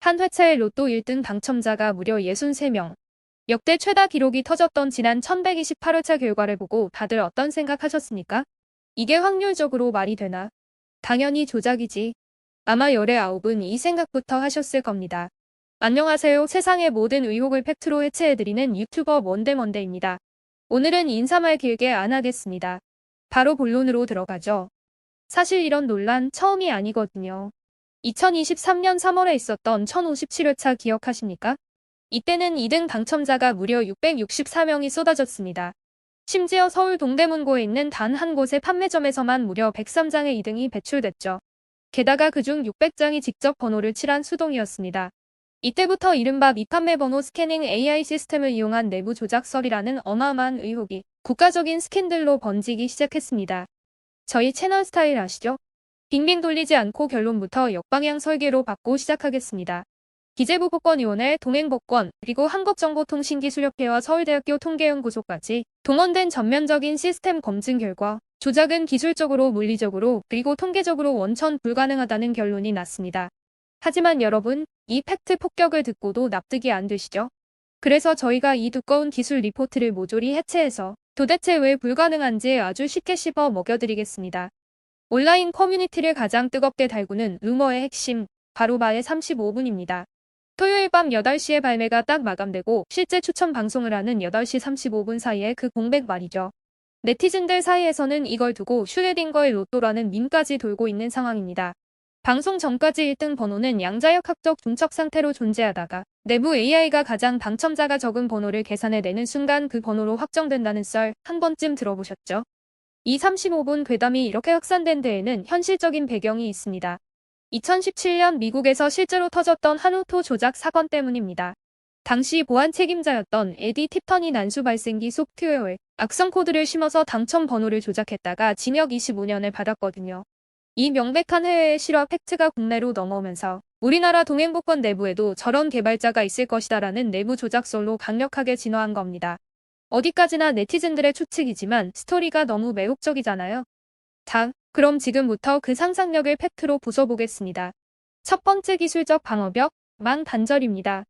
한 회차의 로또 1등 당첨자가 무려 63명. 역대 최다 기록이 터졌던 지난 1128회차 결과를 보고 다들 어떤 생각하셨습니까? 이게 확률적으로 말이 되나? 당연히 조작이지. 아마 열의 아홉은 이 생각부터 하셨을 겁니다. 안녕하세요. 세상의 모든 의혹을 팩트로 해체해드리는 유튜버 먼데먼데입니다. 오늘은 인사말 길게 안 하겠습니다. 바로 본론으로 들어가죠. 사실 이런 논란 처음이 아니거든요. 2023년 3월에 있었던 1057회차 기억하십니까? 이때는 2등 당첨자가 무려 664명이 쏟아졌습니다. 심지어 서울 동대문구에 있는 단 한 곳의 판매점에서만 무려 103장의 2등이 배출됐죠. 게다가 그중 600장이 직접 번호를 칠한 수동이었습니다. 이때부터 이른바 미판매 번호 스캐닝 AI 시스템을 이용한 내부 조작설이라는 어마어마한 의혹이 국가적인 스캔들로 번지기 시작했습니다. 저희 채널 스타일 아시죠? 빙빙 돌리지 않고 결론부터 역방향 설계로 받고 시작하겠습니다. 기재부 복권위원회, 동행복권, 그리고 한국정보통신기술협회와 서울대학교 통계연구소까지 동원된 전면적인 시스템 검증 결과 조작은 기술적으로, 물리적으로, 그리고 통계적으로 원천 불가능하다는 결론이 났습니다. 하지만 여러분, 이 팩트 폭격을 듣고도 납득이 안 되시죠? 그래서 저희가 이 두꺼운 기술 리포트를 모조리 해체해서 도대체 왜 불가능한지 아주 쉽게 씹어 먹여드리겠습니다. 온라인 커뮤니티를 가장 뜨겁게 달구는 루머의 핵심, 바로 마의 35분입니다. 토요일 밤 8시에 발매가 딱 마감되고 실제 추천 방송을 하는 8시 35분 사이에 그 공백 말이죠. 네티즌들 사이에서는 이걸 두고 슈레딩거의 로또라는 밈까지 돌고 있는 상황입니다. 방송 전까지 1등 번호는 양자역학적 중첩 상태로 존재하다가 내부 AI가 가장 당첨자가 적은 번호를 계산해내는 순간 그 번호로 확정된다는 썰 한 번쯤 들어보셨죠? 이 35분 괴담이 이렇게 확산된 데에는 현실적인 배경이 있습니다. 2017년 미국에서 실제로 터졌던 한우토 조작 사건 때문입니다. 당시 보안 책임자였던 에디 팁턴이 난수 발생기 소프트웨어에 악성 코드를 심어서 당첨 번호를 조작했다가 징역 25년을 받았거든요. 이 명백한 해외의 실화 팩트가 국내로 넘어오면서 우리나라 동행복권 내부에도 저런 개발자가 있을 것이다라는 내부 조작설로 강력하게 진화한 겁니다. 어디까지나 네티즌들의 추측이지만 스토리가 너무 매혹적이잖아요. 그럼 지금부터 그 상상력을 팩트로 부숴보겠습니다. 첫 번째 기술적 방어벽, 망 단절입니다.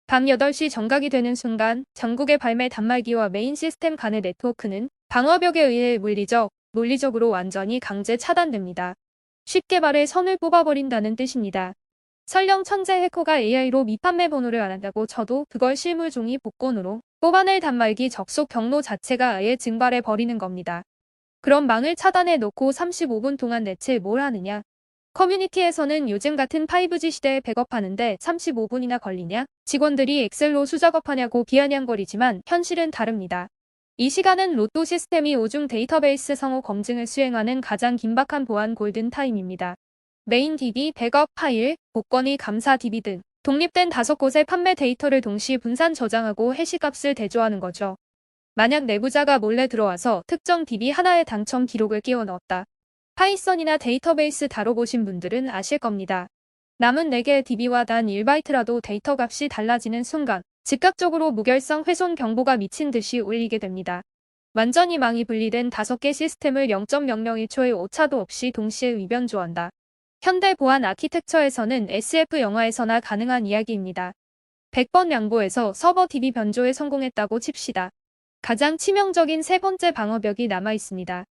밤 8시 정각이 되는 순간 전국의 발매 단말기와 메인 시스템 간의 네트워크는 방어벽에 의해 물리적으로 완전히 강제 차단됩니다. 쉽게 말해 선을 뽑아버린다는 뜻입니다. 설령 천재 해커가 AI로 미판매 번호를 알아낸다고 쳐도 그걸 실물 종이 복권으로 뽑아낼 단말기 접속 경로 자체가 아예 증발해버리는 겁니다. 그럼 망을 차단해 놓고 35분 동안 대체 뭘 하느냐? 커뮤니티에서는 요즘 같은 5G 시대에 백업하는데 35분이나 걸리냐? 직원들이 엑셀로 수작업하냐고 비아냥거리지만 현실은 다릅니다. 이 시간은 로또 시스템이 오중 데이터베이스 성호 검증을 수행하는 가장 긴박한 보안 골든타임입니다. 메인 DB, 백업 파일, 복권이 감사 DB 등 독립된 5곳의 판매 데이터를 동시 분산 저장하고 해시값을 대조하는 거죠. 만약 내부자가 몰래 들어와서 특정 DB 하나의 당첨 기록을 끼워 넣었다. 파이썬이나 데이터베이스 다뤄보신 분들은 아실 겁니다. 남은 4개의 DB와 단 1바이트라도 데이터 값이 달라지는 순간 즉각적으로 무결성 훼손 경보가 미친 듯이 울리게 됩니다. 완전히 망이 분리된 5개 시스템을 0.001초의 오차도 없이 동시에 위변조한다. 현대 보안 아키텍처에서는 SF 영화에서나 가능한 이야기입니다. 100번 양보해서 서버 DB 변조에 성공했다고 칩시다. 가장 치명적인 세 번째 방어벽이 남아 있습니다.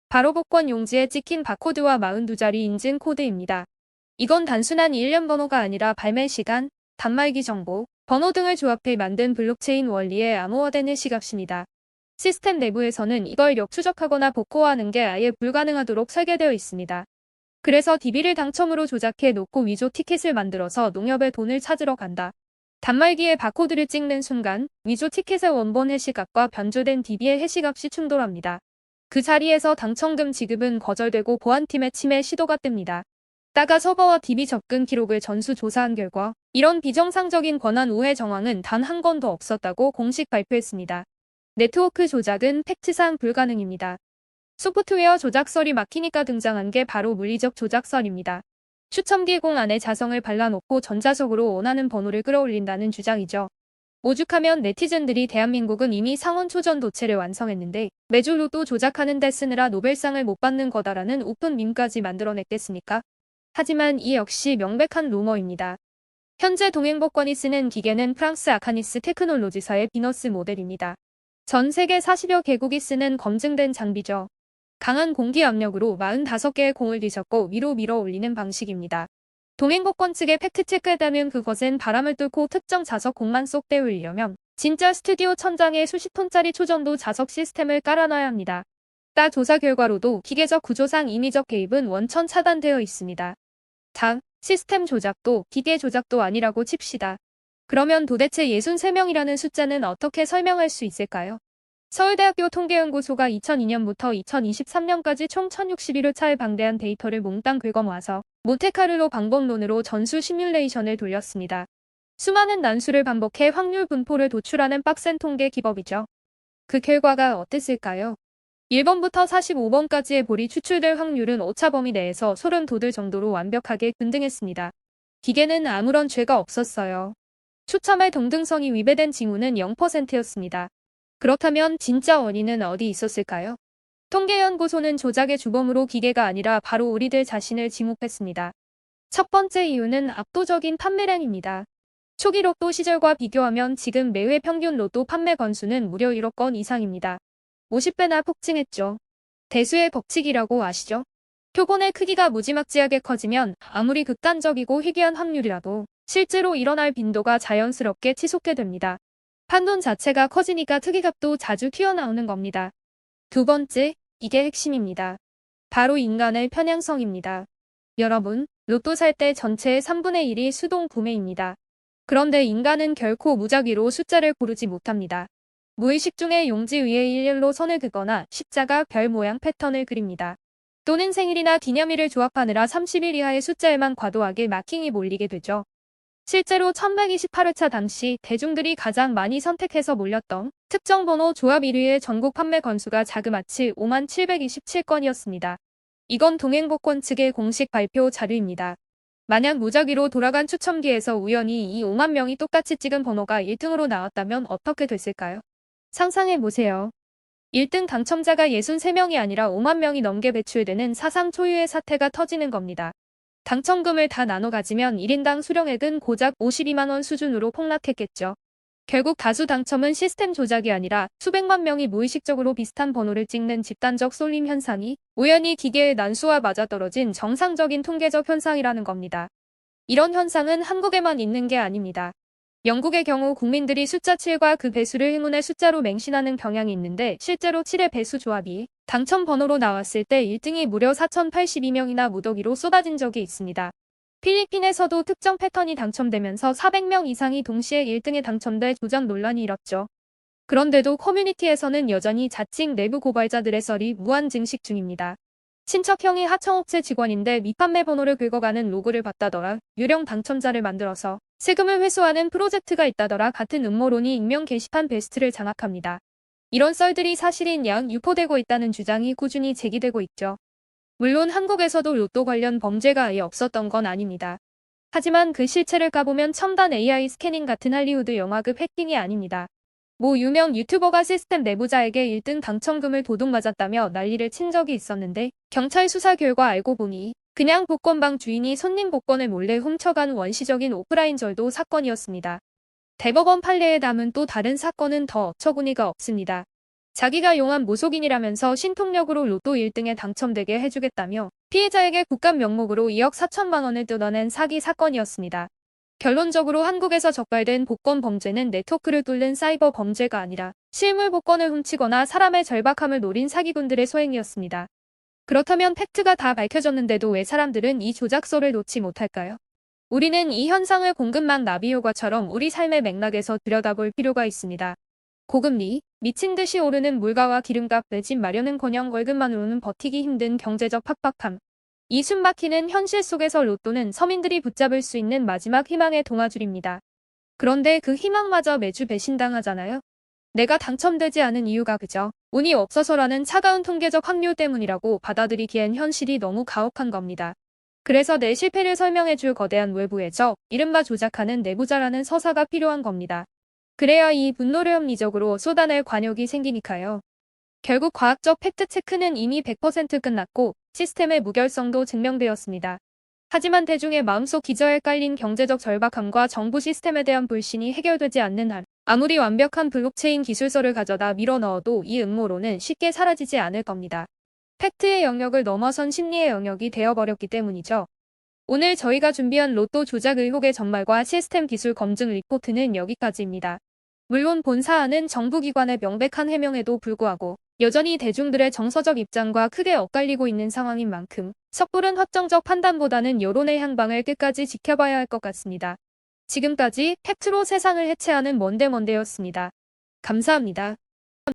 바로 복권 용지에 찍힌 바코드와 42자리 인증 코드입니다. 이건 단순한 일련 번호가 아니라 발매 시간, 단말기 정보, 번호 등을 조합해 만든 블록체인 원리의 암호화된 해시값입니다. 시스템 내부에서는 이걸 역추적하거나 복호화하는 게 아예 불가능하도록 설계되어 있습니다. 그래서 DB를 당첨으로 조작해 놓고 위조 티켓을 만들어서 농협에 돈을 찾으러 간다. 단말기에 바코드를 찍는 순간 위조 티켓의 원본 해시값과 변조된 DB의 해시값이 충돌합니다. 그 자리에서 당첨금 지급은 거절되고 보안팀의 침해 시도가 뜹니다. 따가 서버와 DB 접근 기록을 전수조사한 결과 이런 비정상적인 권한 우회 정황은 단 한 건도 없었다고 공식 발표했습니다. 네트워크 조작은 팩트상 불가능입니다. 소프트웨어 조작설이 막히니까 등장한 게 바로 물리적 조작설입니다. 추첨기 공 안에 자성을 발라놓고 전자적으로 원하는 번호를 끌어올린다는 주장이죠. 오죽하면 네티즌들이 대한민국은 이미 상온 초전 도체를 완성했는데 매주 로또 조작하는 데 쓰느라 노벨상을 못 받는 거다라는 오픈 밈까지 만들어냈겠습니까? 하지만 이 역시 명백한 루머입니다. 현재 동행복권이 쓰는 기계는 프랑스 아카니스 테크놀로지사의 비너스 모델입니다. 전 세계 40여 개국이 쓰는 검증된 장비죠. 강한 공기 압력으로 45개의 공을 뒤섞고 위로 밀어 올리는 방식입니다. 동행복권 측의 팩트체크에 따르면 그것은 바람을 뚫고 특정 자석 공만 쏙 떼우려면 진짜 스튜디오 천장에 수십 톤짜리 초전도 자석 시스템을 깔아놔야 합니다. 따 조사 결과로도 기계적 구조상 임의적 개입은 원천 차단되어 있습니다. 단, 시스템 조작도 기계 조작도 아니라고 칩시다. 그러면 도대체 63명이라는 숫자는 어떻게 설명할 수 있을까요? 서울대학교 통계연구소가 2002년부터 2023년까지 총 1061회차의 방대한 데이터를 몽땅 긁어 모아서 몬테카를로 방법론으로 전수 시뮬레이션을 돌렸습니다. 수많은 난수를 반복해 확률 분포를 도출하는 빡센 통계 기법이죠. 그 결과가 어땠을까요? 1번부터 45번까지의 볼이 추출될 확률은 오차 범위 내에서 소름 돋을 정도로 완벽하게 균등했습니다. 기계는 아무런 죄가 없었어요. 추첨의 동등성이 위배된 징후는 0%였습니다. 그렇다면 진짜 원인은 어디 있었을까요? 통계연구소는 조작의 주범으로 기계가 아니라 바로 우리들 자신을 지목했습니다. 첫 번째 이유는 압도적인 판매량입니다. 초기 로또 시절과 비교하면 지금 매회 평균 로또 판매 건수는 무려 1억 건 이상입니다. 50배나 폭증했죠. 대수의 법칙이라고 아시죠? 표본의 크기가 무지막지하게 커지면 아무리 극단적이고 희귀한 확률이라도 실제로 일어날 빈도가 자연스럽게 치솟게 됩니다. 판돈 자체가 커지니까 특이값도 자주 튀어나오는 겁니다. 두 번째, 이게 핵심입니다. 바로 인간의 편향성입니다. 여러분, 로또 살 때 전체의 3분의 1이 수동 구매입니다. 그런데 인간은 결코 무작위로 숫자를 고르지 못합니다. 무의식 중에 용지 위에 일렬로 선을 긋거나 십자가, 별 모양 패턴을 그립니다. 또는 생일이나 기념일을 조합하느라 30일 이하의 숫자에만 과도하게 마킹이 몰리게 되죠. 실제로 1128회차 당시 대중들이 가장 많이 선택해서 몰렸던 특정 번호 조합 1위의 전국 판매 건수가 자그마치 5727건이었습니다. 이건 동행복권 측의 공식 발표 자료입니다. 만약 무작위로 돌아간 추첨기에서 우연히 이 5만 명이 똑같이 찍은 번호가 1등으로 나왔다면 어떻게 됐을까요? 상상해보세요. 1등 당첨자가 63명이 아니라 5만 명이 넘게 배출되는 사상 초유의 사태가 터지는 겁니다. 당첨금을 다 나눠 가지면 1인당 수령액은 고작 52만 원 수준으로 폭락했겠죠. 결국 다수 당첨은 시스템 조작이 아니라 수백만 명이 무의식적으로 비슷한 번호를 찍는 집단적 쏠림 현상이 우연히 기계의 난수와 맞아떨어진 정상적인 통계적 현상이라는 겁니다. 이런 현상은 한국에만 있는 게 아닙니다. 영국의 경우 국민들이 숫자 7과 그 배수를 행운의 숫자로 맹신하는 경향이 있는데 실제로 7의 배수 조합이 당첨 번호로 나왔을 때 1등이 무려 4,082명이나 무더기로 쏟아진 적이 있습니다. 필리핀에서도 특정 패턴이 당첨되면서 400명 이상이 동시에 1등에 당첨돼 조작 논란이 일었죠. 그런데도 커뮤니티에서는 여전히 자칭 내부 고발자들의 썰이 무한 증식 중입니다. 친척형이 하청업체 직원인데 미판매 번호를 긁어가는 로그를 봤다더라. 유령 당첨자를 만들어서 세금을 회수하는 프로젝트가 있다더라. 같은 음모론이 익명 게시판 베스트를 장악합니다. 이런 썰들이 사실인 양 유포되고 있다는 주장이 꾸준히 제기되고 있죠. 물론 한국에서도 로또 관련 범죄가 아예 없었던 건 아닙니다. 하지만 그 실체를 까보면 첨단 AI 스캐닝 같은 할리우드 영화급 해킹이 아닙니다. 모 유명 유튜버가 시스템 내부자에게 1등 당첨금을 도둑맞았다며 난리를 친 적이 있었는데 경찰 수사 결과 알고 보니 그냥 복권방 주인이 손님 복권을 몰래 훔쳐간 원시적인 오프라인 절도 사건이었습니다. 대법원 판례에 담은 또 다른 사건은 더 어처구니가 없습니다. 자기가 용한 모속인이라면서 신통력으로 로또 1등에 당첨되게 해주겠다며 피해자에게 국가 명목으로 2억 4천만 원을 뜯어낸 사기 사건이었습니다. 결론적으로 한국에서 적발된 복권 범죄는 네트워크를 뚫는 사이버 범죄가 아니라 실물 복권을 훔치거나 사람의 절박함을 노린 사기꾼들의 소행이었습니다. 그렇다면 팩트가 다 밝혀졌는데도 왜 사람들은 이 조작설을 놓지 못할까요? 우리는 이 현상을 공급망 나비 효과처럼 우리 삶의 맥락에서 들여다볼 필요가 있습니다. 고금리, 미친 듯이 오르는 물가와 기름값 내 집 마련은커녕 월급만으로는 버티기 힘든 경제적 팍팍함. 이 숨막히는 현실 속에서 로또는 서민들이 붙잡을 수 있는 마지막 희망의 동아줄입니다. 그런데 그 희망마저 매주 배신당하잖아요. 내가 당첨되지 않은 이유가 그저 운이 없어서라는 차가운 통계적 확률 때문이라고 받아들이기엔 현실이 너무 가혹한 겁니다. 그래서 내 실패를 설명해줄 거대한 외부의 적, 이른바 조작하는 내부자라는 서사가 필요한 겁니다. 그래야 이 분노를 합리적으로 쏟아낼 관역이 생기니까요. 결국 과학적 팩트체크는 이미 100% 끝났고 시스템의 무결성도 증명되었습니다. 하지만 대중의 마음속 기저에 깔린 경제적 절박함과 정부 시스템에 대한 불신이 해결되지 않는 한 아무리 완벽한 블록체인 기술서를 가져다 밀어넣어도 이 음모론은 쉽게 사라지지 않을 겁니다. 팩트의 영역을 넘어선 심리의 영역이 되어버렸기 때문이죠. 오늘 저희가 준비한 로또 조작 의혹의 전말과 시스템 기술 검증 리포트는 여기까지입니다. 물론 본 사안은 정부기관의 명백한 해명에도 불구하고 여전히 대중들의 정서적 입장과 크게 엇갈리고 있는 상황인 만큼 섣부른 확정적 판단보다는 여론의 향방을 끝까지 지켜봐야 할 것 같습니다. 지금까지 팩트로 세상을 해체하는 뭔데뭔데였습니다. 감사합니다.